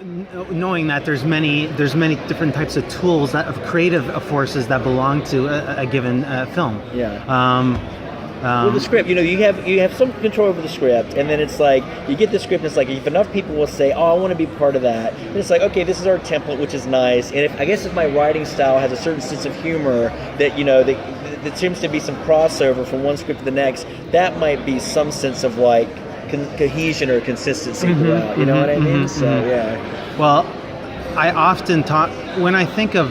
knowing that there's many different types of tools of creative forces that belong to a given film. Yeah. With the script, you have some control over the script, and then it's like you get the script, and it's like if enough people will say, "Oh, I want to be part of that," and it's like, okay, this is our template, which is nice. And if my writing style has a certain sense of humor that that seems to be some crossover from one script to the next, that might be some sense of like cohesion or consistency throughout. You know what I mean? So yeah. Well, I often talk when I think of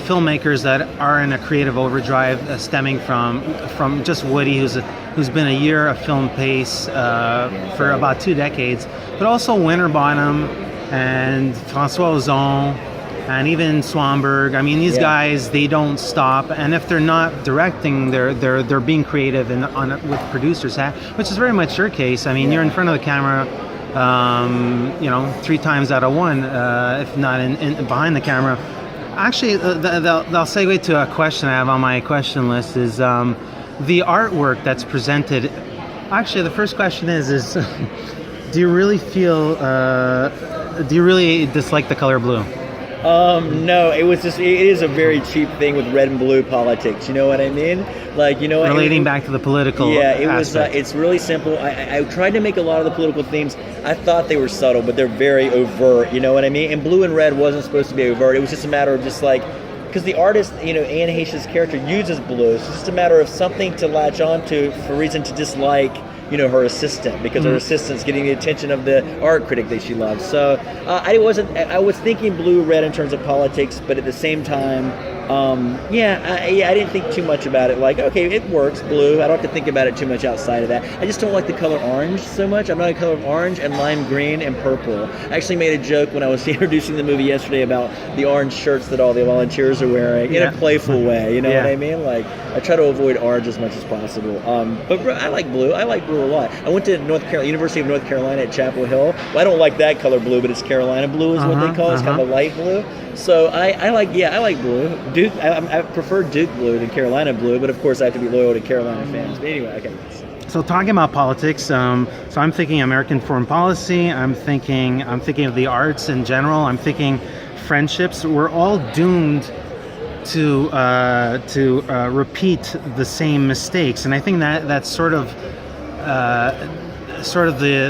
filmmakers that are in a creative overdrive, stemming from just Woody, who's been a year of film pace for about 2 decades, but also Winterbottom and François Ozon and even Swanberg. I mean, these guys, they don't stop, and if they're not directing, they're being creative and with producers, which is very much your case. I mean, you're in front of the camera. 3 times out of 1, if not in behind the camera. Actually, they'll segue to a question I have on my question list is the artwork that's presented. Actually, the first question is do you really dislike the color blue? No, it is a very cheap thing with red and blue politics. You know what I mean? Like, relating back to the political. Yeah, it aspect. It's really simple. I tried to make a lot of the political themes. I thought they were subtle, but they're very overt. You know what I mean? And blue and red wasn't supposed to be overt. It was just a matter of just like, because the artist, Anne Heche's character uses blue. So it's just a matter of something to latch onto for a reason to dislike. Her assistant, because her assistant's getting the attention of the art critic that she loves. So I was thinking blue, red in terms of politics, but at the same time, I didn't think too much about it. Like, okay, it works, blue. I don't have to think about it too much outside of that. I just don't like the color orange so much. I'm not a color of orange and lime green and purple. I actually made a joke when I was introducing the movie yesterday about the orange shirts that all the volunteers are wearing in a playful way. You know what I mean? Like, I try to avoid orange as much as possible. But I like blue. I like blue a lot. I went to University of North Carolina at Chapel Hill. Well, I don't like that color blue, but it's Carolina blue is what they call it. It's kind of a light blue. So I like blue. Duke. I prefer Duke blue than Carolina blue, but of course I have to be loyal to Carolina fans. But anyway, okay. So talking about politics, so I'm thinking American foreign policy. I'm thinking of the arts in general. I'm thinking friendships. We're all doomed to repeat the same mistakes, and I think that's sort of the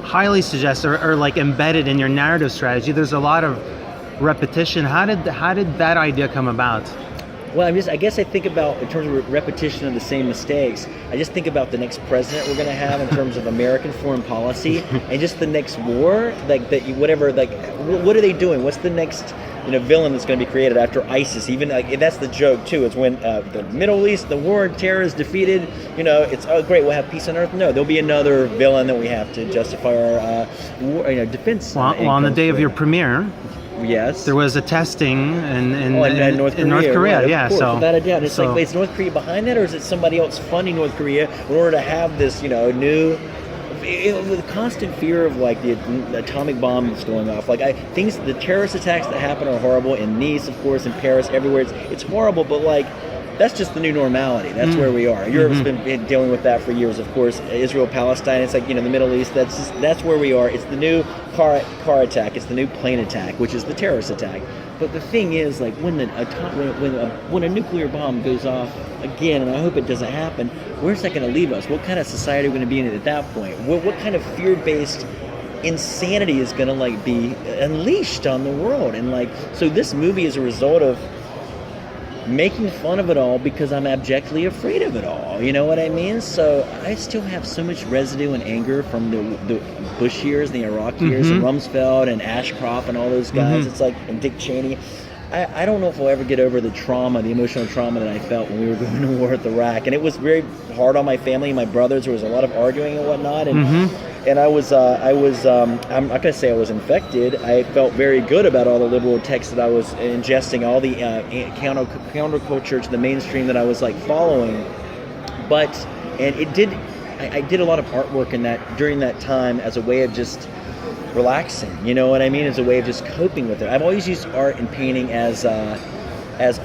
highly suggested or like embedded in your narrative strategy. There's a lot of repetition. How did that idea come about? Well, I guess I think about, in terms of repetition of the same mistakes, I just think about the next president we're going to have in terms of American foreign policy, and just the next war, what are they doing? What's the next villain that's going to be created after ISIS? Even that's the joke too. It's when the Middle East, the war on terror is defeated. It's great. We'll have peace on earth. No, there'll be another villain that we have to justify our war, defense. Well, on the day of your premiere. Yes. There was a testing in North Korea. North Korea, right, yeah. Of course, so without a doubt. It's like, wait, is North Korea behind that, or is it somebody else funding North Korea in order to have this, new, with constant fear of like the atomic bomb that's going off? Like the terrorist attacks that happen are horrible in Nice, of course, in Paris, everywhere. It's horrible, but like, that's just the new normality. That's where we are. Europe's been dealing with that for years, of course. Israel, Palestine, it's like, the Middle East, that's where we are. It's the new car attack. It's the new plane attack, which is the terrorist attack. But the thing is, like, when a nuclear bomb goes off again, and I hope it doesn't happen, where's that going to leave us? What kind of society are we going to be in at that point? What kind of fear-based insanity is going to be unleashed on the world? And so this movie is a result of making fun of it all because I'm abjectly afraid of it all. You know what I mean? So I still have so much residue and anger from the Bush years, the Iraq years, and Rumsfeld and Ashcroft and all those guys. It's like, and Dick Cheney. I don't know if we'll ever get over the emotional trauma that I felt when we were going to war with Iraq. And it was very hard on my family and my brothers. There was a lot of arguing and whatnot. And I was I'm not going to say I was infected. I felt very good about all the liberal texts that I was ingesting, all the counterculture to the mainstream that I was following. I did a lot of artwork during that time as a way of just relaxing, you know what I mean? As a way of just coping with it. I've always used art and painting as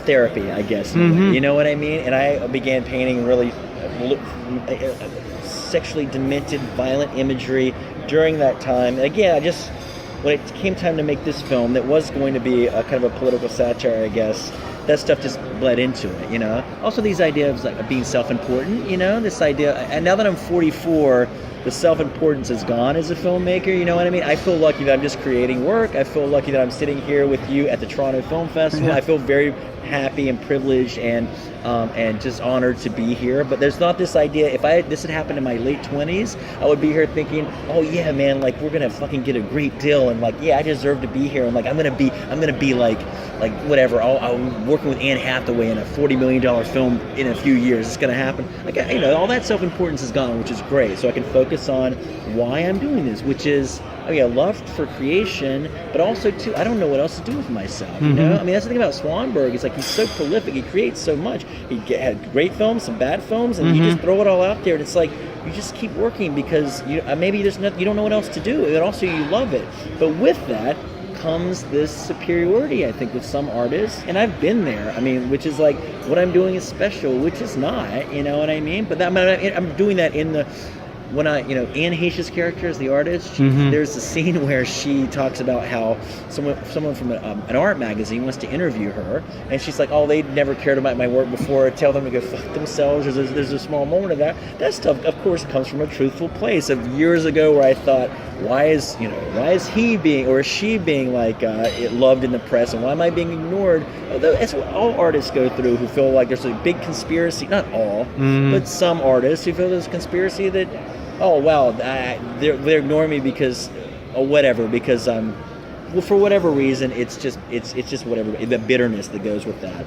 therapy, I guess. You know what I mean? And I began painting really sexually demented, violent imagery during that time. And again, when it came time to make this film that was going to be a kind of a political satire, I guess, that stuff just bled into it, you know? Also these ideas of being self-important, you know? This idea, and now that I'm 44, the self-importance is gone as a filmmaker, you know what I mean? I feel lucky that I'm just creating work. I feel lucky that I'm sitting here with you at the Toronto Film Festival. I feel very happy and privileged and just honored to be here. But there's not this idea, if this had happened in my late 20s, I would be here thinking, oh yeah, man, like we're gonna fucking get a great deal, and like, yeah, I deserve to be here, and like I'm gonna be like whatever. I'm working with Anne Hathaway in a $40 million film in a few years. It's gonna happen. Like, you know, all that self-importance is gone, which is great. So I can focus on why I'm doing this, which is, I mean, I love for creation, but also too, I don't know what else to do with myself. You know, I mean, that's the thing about Swanberg. It's like he's so prolific. He creates so much. He had great films, some bad films, and you just throw it all out there. And it's like you just keep working because you maybe you don't know what else to do, and also you love it. But with that comes this superiority, I think, with some artists, and I've been there. I mean, which is like what I'm doing is special, which is not. You know what I mean? But I'm doing that in the. When Anne Heche's character is the artist, there's a scene where she talks about how someone from an art magazine wants to interview her, and she's like, oh, they never cared about my work before, tell them to go fuck themselves. There's a small moment of that. That stuff, of course, comes from a truthful place of years ago where I thought, why is he being, or is she being like loved in the press, and why am I being ignored? That's what all artists go through who feel like there's a big conspiracy, not all, but some artists who feel there's a conspiracy that, oh wow, they're ignoring me because, or whatever, because for whatever reason, it's just whatever, the bitterness that goes with that.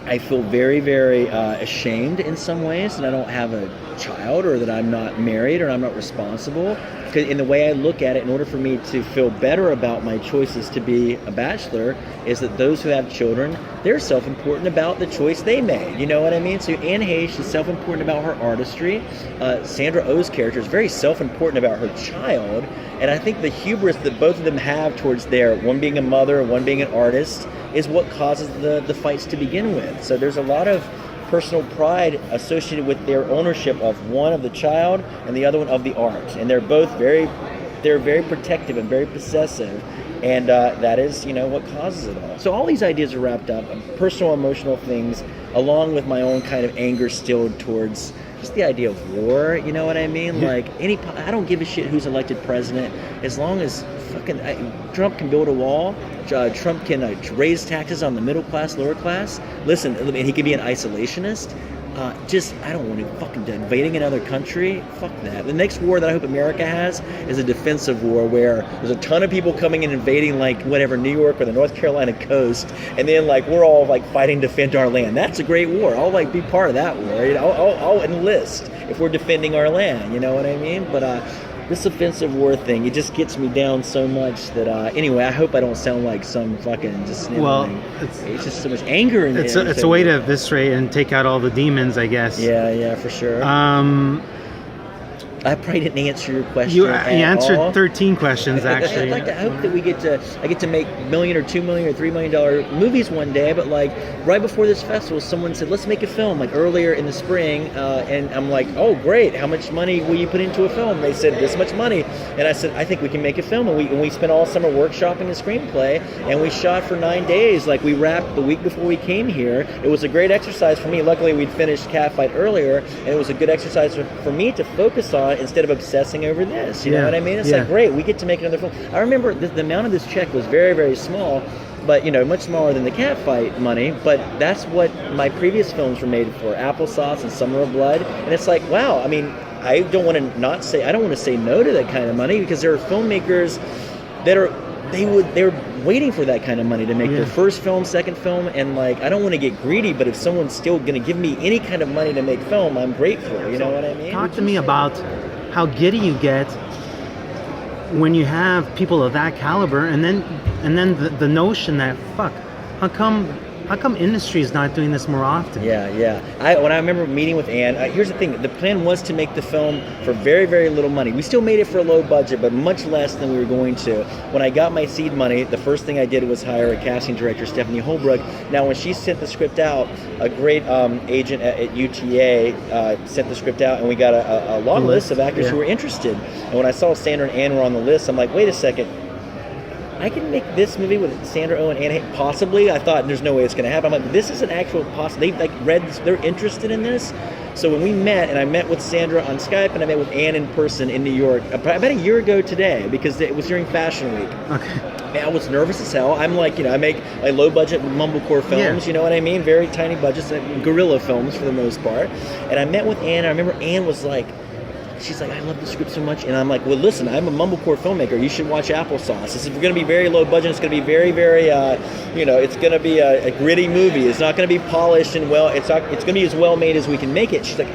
I feel very, very ashamed in some ways that I don't have a child, or that I'm not married, or I'm not responsible. Because in the way I look at it, in order for me to feel better about my choices to be a bachelor, is that those who have children, they're self-important about the choice they made. You know what I mean? So Anne Heche is self-important about her artistry. Sandra Oh's character is very self-important about her child. And I think the hubris that both of them have towards one being a mother and one being an artist, is what causes the fights to begin with. So there's a lot of personal pride associated with their ownership of one of the child and the other one of the art, and they're both very protective and very possessive, and that is what causes it all. So all these ideas are wrapped up, personal emotional things, along with my own kind of anger stilled towards just the idea of war. You know what I mean? Like I don't give a shit who's elected president, as long as Trump can build a wall. Trump can raise taxes on the middle class, lower class. Listen, and he can be an isolationist. I don't want to fucking invading another country. Fuck that. The next war that I hope America has is a defensive war where there's a ton of people coming and invading, like, whatever, New York or the North Carolina coast, and then, like, we're all, like, fighting to defend our land. That's a great war. I'll, like, be part of that war. I'll enlist if we're defending our land. You know what I mean? But, this offensive war thing, it just gets me down so much that, anyway, I hope I don't sound like some fucking just, it's just so much anger in it. It's a way to eviscerate and take out all the demons, I guess. Yeah, for sure. I probably didn't answer your question. You answered 13 questions, actually. I hope that I get to make $1 million or $2 million or $3 million movies one day. But like right before this festival, someone said, "Let's make a film." Like earlier in the spring, and I'm like, "Oh, great! How much money will you put into a film?" They said, "This much money," and I said, "I think we can make a film." And we spent all summer workshopping a screenplay, and we shot for 9 days. Like we wrapped the week before we came here. It was a great exercise for me. Luckily, we'd finished Catfight earlier, and it was a good exercise for me to focus on instead of obsessing over this. You know what I mean? It's like, great, we get to make another film. I remember the amount of this check was very, very small, but much smaller than the Catfight money, but that's what my previous films were made for, Applesauce and Summer of Blood. And it's like, wow, I mean, I don't want to say no to that kind of money, because there are filmmakers that they're waiting for that kind of money to make their first film, second film, and like, I don't want to get greedy, but if someone's still going to give me any kind of money to make film, I'm grateful. You know what I mean? Talk to me about how giddy you get when you have people of that caliber, and then the notion that, fuck, how come how come industry is not doing this more often? Yeah. When I remember meeting with Ann, here's the thing. The plan was to make the film for very, very little money. We still made it for a low budget, but much less than we were going to. When I got my seed money, the first thing I did was hire a casting director, Stephanie Holbrook. Now, when she sent the script out, a great agent at UTA sent the script out, and we got a long list of actors who were interested. And when I saw Sandra and Ann were on the list, I'm like, wait a second. I can make this movie with Sandra Oh and Anne Heche, possibly. I thought there's no way it's going to happen. I'm like, this is an actual possibility. They're interested in this. So when we met, and I met with Sandra on Skype, and I met with Anne in person in New York about a year ago today, because it was during Fashion Week. Okay. Man, I was nervous as hell. I'm like, I make like low budget mumblecore films, you know what I mean? Very tiny budgets, guerrilla films for the most part. And I met with Anne. I remember Anne was like, she's like, I love the script so much. And I'm like, well, listen, I'm a mumblecore filmmaker. You should watch Applesauce. This is going to be very low budget. It's going to be very, very, it's going to be a gritty movie. It's not going to be polished and it's going to be as well made as we can make it. She's like,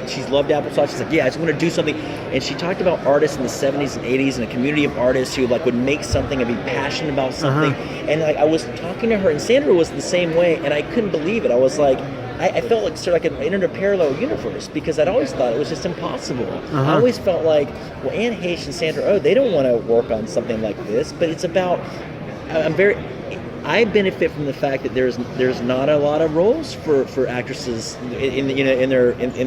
she's loved Applesauce. She's like, yeah, I just want to do something. And she talked about artists in the 70s and 80s and a community of artists who would make something and be passionate about something. And I was talking to her, and Sandra was the same way, and I couldn't believe it. I was like, I felt like sort of like entered a parallel universe, because I'd always thought it was just impossible. I always felt like, well, Anne Heche and Sandra Oh, they don't want to work on something like this, but it's about, I benefit from the fact that there's not a lot of roles for actresses in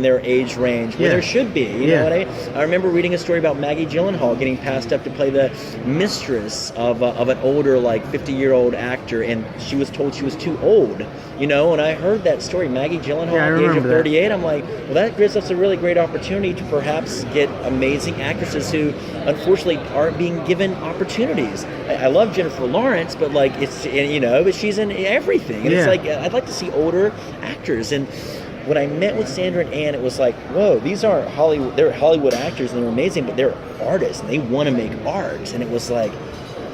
their age range where there should be. You know what I mean? I remember reading a story about Maggie Gyllenhaal getting passed up to play the mistress of an older, like 50-year-old actor, and she was told she was too old. You know, and I heard that story, Maggie Gyllenhaal at the age of 38. I'm like, well, that gives us a really great opportunity to perhaps get amazing actresses who, unfortunately, aren't being given opportunities. I love Jennifer Lawrence, but but she's in everything. And it's like, I'd like to see older actors. And when I met with Sandra and Anne, it was like, whoa, these are Hollywood. They're Hollywood actors, and they're amazing, but they're artists, and they want to make art. And it was like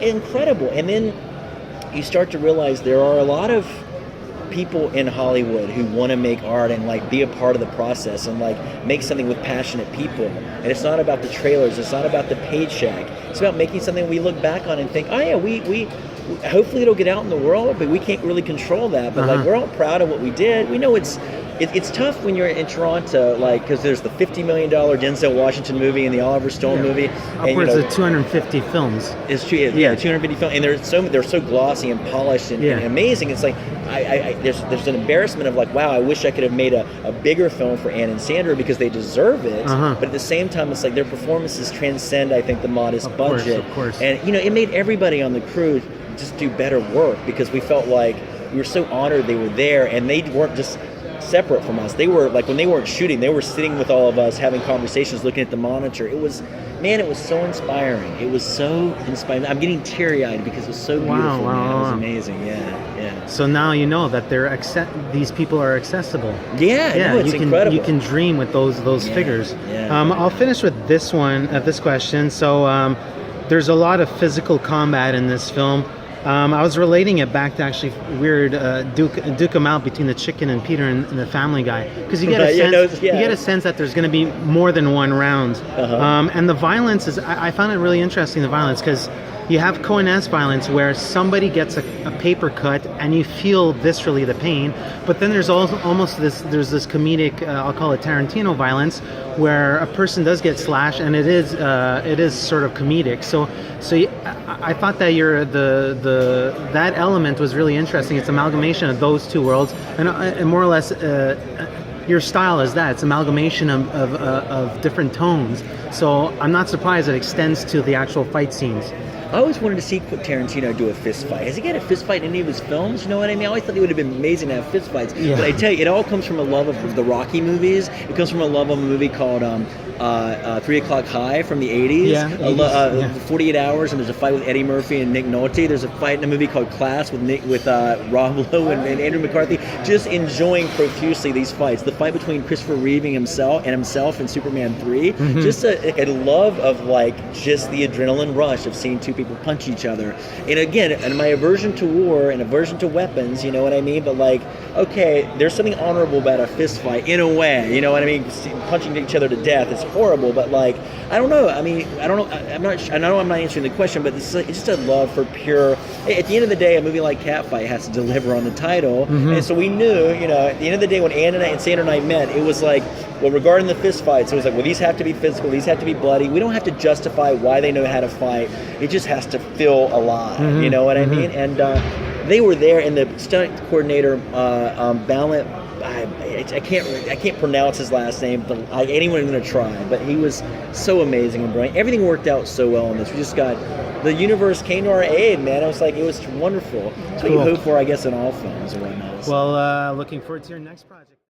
incredible. And then you start to realize there are a lot of people in Hollywood who want to make art and be a part of the process and make something with passionate people. And it's not about the trailers, it's not about the paycheck. It's about making something we look back on and think, oh yeah, we hopefully it'll get out in the world, but we can't really control that. But we're all proud of what we did. We know it's tough when you're in Toronto, because there's the $50 million Denzel Washington movie and the Oliver Stone movie. Upwards of 250 films. It's true, 250 films, and they're so glossy and polished and amazing. It's like there's an embarrassment of wow, I wish I could have made a bigger film for Anne and Sandra because they deserve it. But at the same time, it's like their performances transcend, I think, the modest budget. Of course. And it made everybody on the crew just do better work, because we felt like we were so honored they were there, and they weren't just separate from us. They were when they weren't shooting, they were sitting with all of us, having conversations, looking at the monitor. It was so inspiring. It was so inspiring. I'm getting teary-eyed because it was so beautiful. Wow. It was amazing. Yeah. So now you know that these people are accessible. Yeah. It's incredible. You can dream with those figures. Yeah. I'll finish with this question. So there's a lot of physical combat in this film. I was relating it back to actually weird duke 'em out between the chicken and Peter and the Family Guy, because you get a sense that there's going to be more than one round. And the violence I found it really interesting, the violence, because you have Coen-esque violence where somebody gets a paper cut and you feel viscerally the pain, but then there's almost this comedic, I'll call it Tarantino violence, where a person does get slashed, and it is sort of comedic. So I thought that that element was really interesting. It's amalgamation of those two worlds, and more or less your style is that. It's amalgamation of different tones. So I'm not surprised it extends to the actual fight scenes. I always wanted to see Tarantino do a fist fight. Has he got a fist fight in any of his films? You know what I mean? I always thought it would have been amazing to have fist fights. Yeah. But I tell you, it all comes from a love of the Rocky movies. It comes from a love of a movie called 3 O'Clock High from the 80s. 48 Hours, and there's a fight with Eddie Murphy and Nick Nolte. There's a fight in a movie called Class with Rob Lowe and Andrew McCarthy. Just enjoying profusely these fights. The fight between Christopher Reeve and himself in Superman 3. Mm-hmm. Just a love of just the adrenaline rush of seeing two people punch each other. And again, and my aversion to war and aversion to weapons, you know what I mean? But okay, there's something honorable about a fist fight in a way, you know what I mean? Punching each other to death is horrible, but like, I don't know. I mean, I don't know. I know I'm not answering the question, but it's just a love for pure. At the end of the day, a movie like Catfight has to deliver on the title, and so we knew, at the end of the day, when Sandra and I met, it was like, well, regarding the fist fights, it was like, well, these have to be physical, these have to be bloody. We don't have to justify why they know how to fight. It just has to feel alive. You know what I mean? And they were there, and the stunt coordinator, Ballant. I can't pronounce his last name, but anyone's going to try. But he was so amazing and brilliant. Everything worked out so well in this. We just got, the universe came to our aid, man. It was wonderful. That's what you hope for, I guess, in all films and whatnot. Well, looking forward to your next project.